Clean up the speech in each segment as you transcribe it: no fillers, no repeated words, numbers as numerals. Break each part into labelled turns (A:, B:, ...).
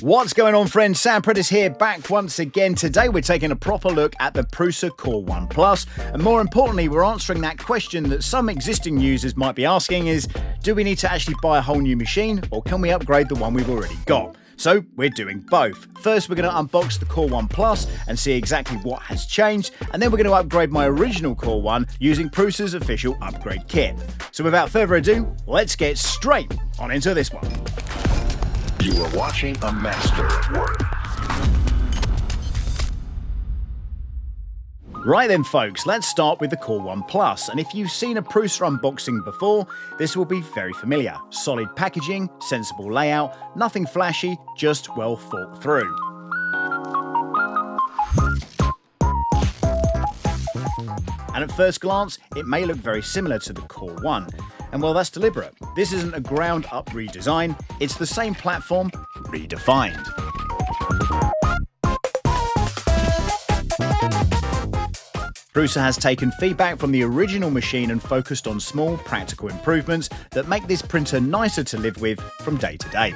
A: What's going on, friends? Sam Prentice here, back once again. Today we're taking a proper look at the Prusa Core One Plus, and more importantly, we're answering that question that some existing users might be asking is, do we need to actually buy a whole new machine, or can we upgrade the one we've already got? So we're doing both. First, we're going to unbox the Core One Plus and see exactly what has changed, and then we're going to upgrade my original Core One using Prusa's official upgrade kit. So without further ado, let's get straight on into this one.
B: You are watching a master at work.
A: Right then, folks, let's start with the Core One Plus, and if you've seen a Prusa unboxing before, this will be very familiar. Solid packaging, sensible layout, nothing flashy, just well thought through. And at first glance, it may look very similar to the Core One. And well, that's deliberate. This isn't a ground-up redesign, it's the same platform, redefined. Prusa has taken feedback from the original machine and focused on small, practical improvements that make this printer nicer to live with from day to day.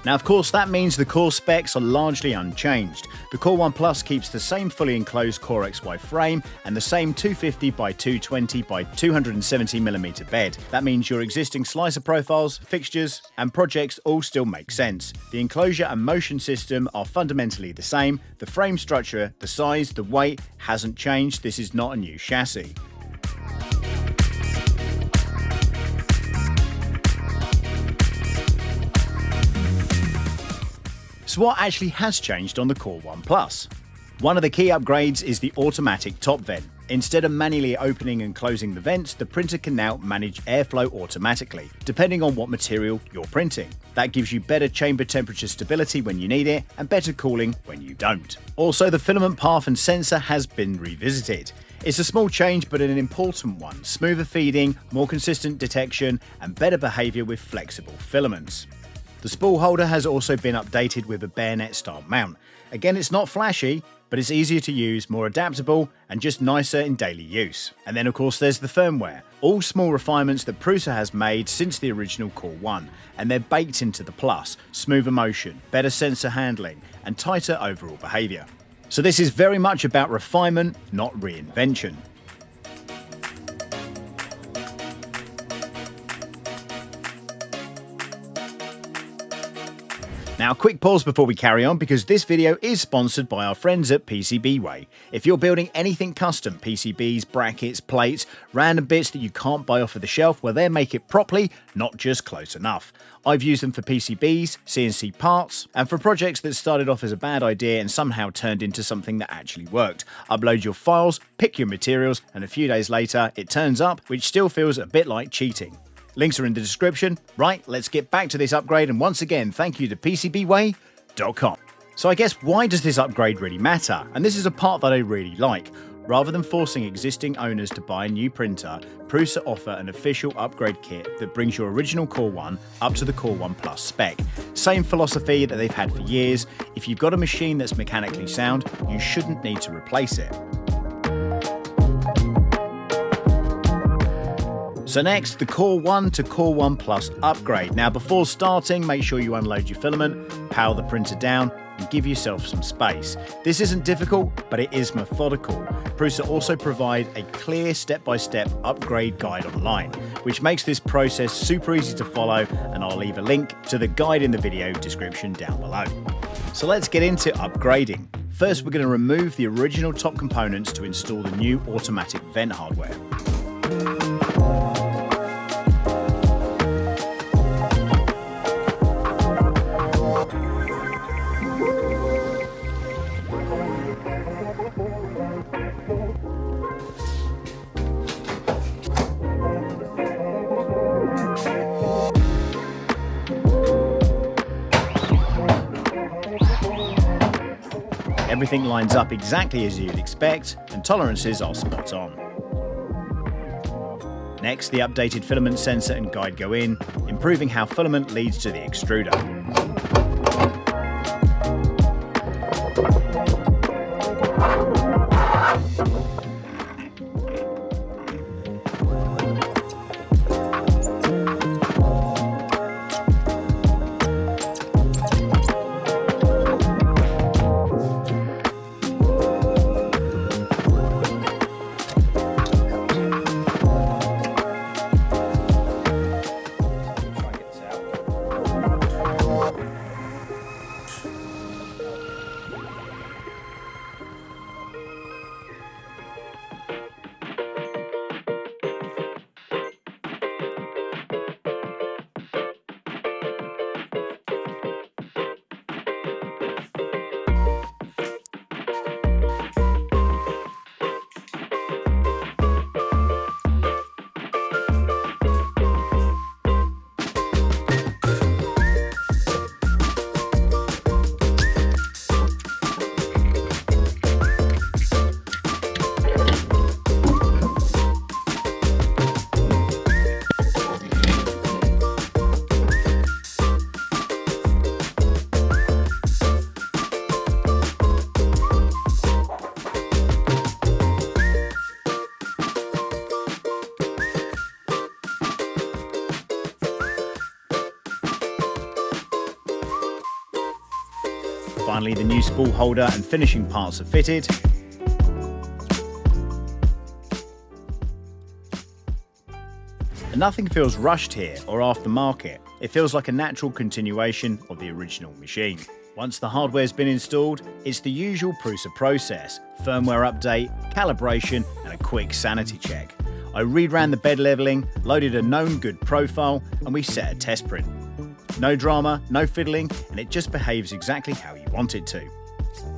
A: Now, of course, that means the core specs are largely unchanged. The Core One Plus keeps the same fully enclosed Core XY frame and the same 250 by 220 by 270mm bed. That means your existing slicer profiles, fixtures, and projects all still make sense. The enclosure and motion system are fundamentally the same. The frame structure, the size, the weight hasn't changed. This is not a new chassis. So what actually has changed on the Core One Plus? One of the key upgrades is the automatic top vent. Instead of manually opening and closing the vents, the printer can now manage airflow automatically, depending on what material you're printing. That gives you better chamber temperature stability when you need it, and better cooling when you don't. Also, the filament path and sensor has been revisited. It's a small change, but an important one. Smoother feeding, more consistent detection, and better behavior with flexible filaments. The spool holder has also been updated with a bayonet-style mount. Again, it's not flashy, but it's easier to use, more adaptable, and just nicer in daily use. And then, of course, there's the firmware. All small refinements that Prusa has made since the original Core One, and they're baked into the Plus. Smoother motion, better sensor handling, and tighter overall behavior. So this is very much about refinement, not reinvention. Now, a quick pause before we carry on, because this video is sponsored by our friends at PCBWay. If you're building anything custom, PCBs, brackets, plates, random bits that you can't buy off of the shelf, well, they make it properly, not just close enough. I've used them for PCBs, CNC parts, and for projects that started off as a bad idea and somehow turned into something that actually worked. Upload your files, pick your materials, and a few days later, it turns up, which still feels a bit like cheating. Links are in the description. Right, let's get back to this upgrade, and once again, thank you to PCBWay.com. So I guess, why does this upgrade really matter? And this is a part that I really like. Rather than forcing existing owners to buy a new printer, Prusa offer an official upgrade kit that brings your original Core One up to the Core One Plus spec. Same philosophy that they've had for years. If you've got a machine that's mechanically sound, you shouldn't need to replace it. So next, the Core One to Core One Plus upgrade. Now, before starting, make sure you unload your filament, power the printer down, and give yourself some space. This isn't difficult, but it is methodical. Prusa also provide a clear step-by-step upgrade guide online, which makes this process super easy to follow, and I'll leave a link to the guide in the video description down below. So let's get into upgrading. First, we're going to remove the original top components to install the new automatic vent hardware. Everything lines up exactly as you'd expect, and tolerances are spot on. Next, the updated filament sensor and guide go in, improving how filament leads to the extruder. Finally, the new spool holder and finishing parts are fitted. And nothing feels rushed here or aftermarket. It feels like a natural continuation of the original machine. Once the hardware's been installed, it's the usual Prusa process: firmware update, calibration, and a quick sanity check. I reran the bed leveling, loaded a known good profile, and we set a test print. No drama, no fiddling, and it just behaves exactly how you want it to.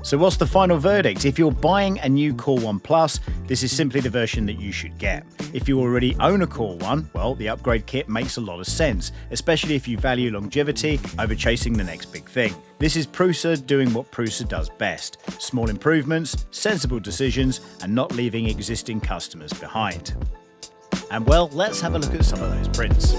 A: So what's the final verdict? If you're buying a new Core One Plus, this is simply the version that you should get. If you already own a Core One, well, the upgrade kit makes a lot of sense, especially if you value longevity over chasing the next big thing. This is Prusa doing what Prusa does best: small improvements, sensible decisions, and not leaving existing customers behind. And well, let's have a look at some of those prints.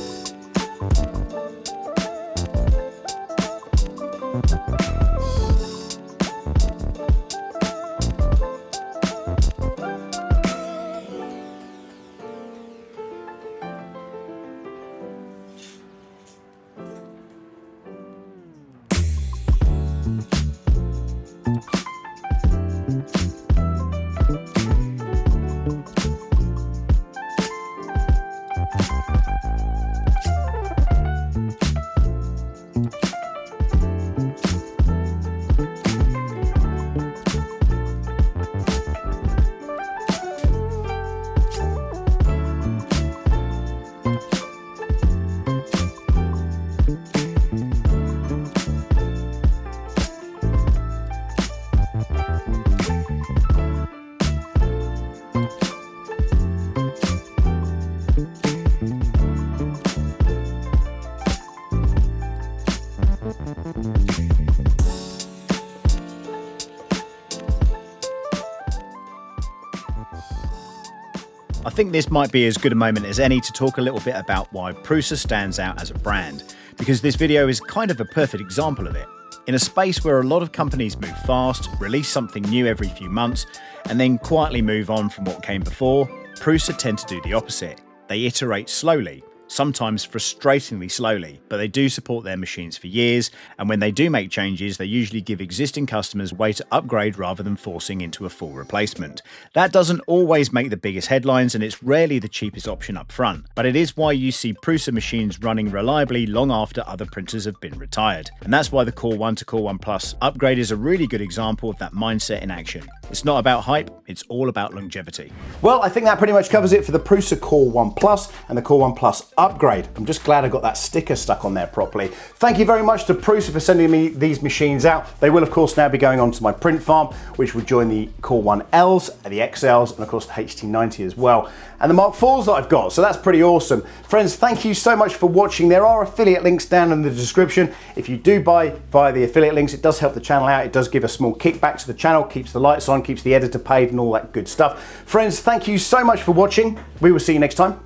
A: I think this might be as good a moment as any to talk a little bit about why Prusa stands out as a brand, because this video is kind of a perfect example of it. In a space where a lot of companies move fast, release something new every few months, and then quietly move on from what came before, Prusa tend to do the opposite. They iterate slowly, sometimes frustratingly slowly, but they do support their machines for years, and when they do make changes, they usually give existing customers a way to upgrade rather than forcing into a full replacement. That doesn't always make the biggest headlines, and it's rarely the cheapest option up front, but it is why you see Prusa machines running reliably long after other printers have been retired. And that's why the Core One to Core One Plus upgrade is a really good example of that mindset in action. It's not about hype, it's all about longevity.
C: Well, I think that pretty much covers it for the Prusa Core One Plus and the Core One Plus upgrade. I'm just glad I got that sticker stuck on there properly. Thank you very much to Prusa for sending me these machines out. They will of course now be going on to my print farm, which would join the Core One Ls, the XLs, and of course the HT90 as well, and the Mark IVs that I've got, so that's pretty awesome. Friends, thank you so much for watching. There are affiliate links down in the description. If you do buy via the affiliate links, it does help the channel out. It does give a small kickback to the channel, keeps the lights on, keeps the editor paid and all that good stuff. Friends, thank you so much for watching. We will see you next time.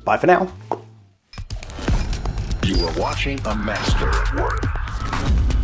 C: Bye for now.
B: You are watching a master at work.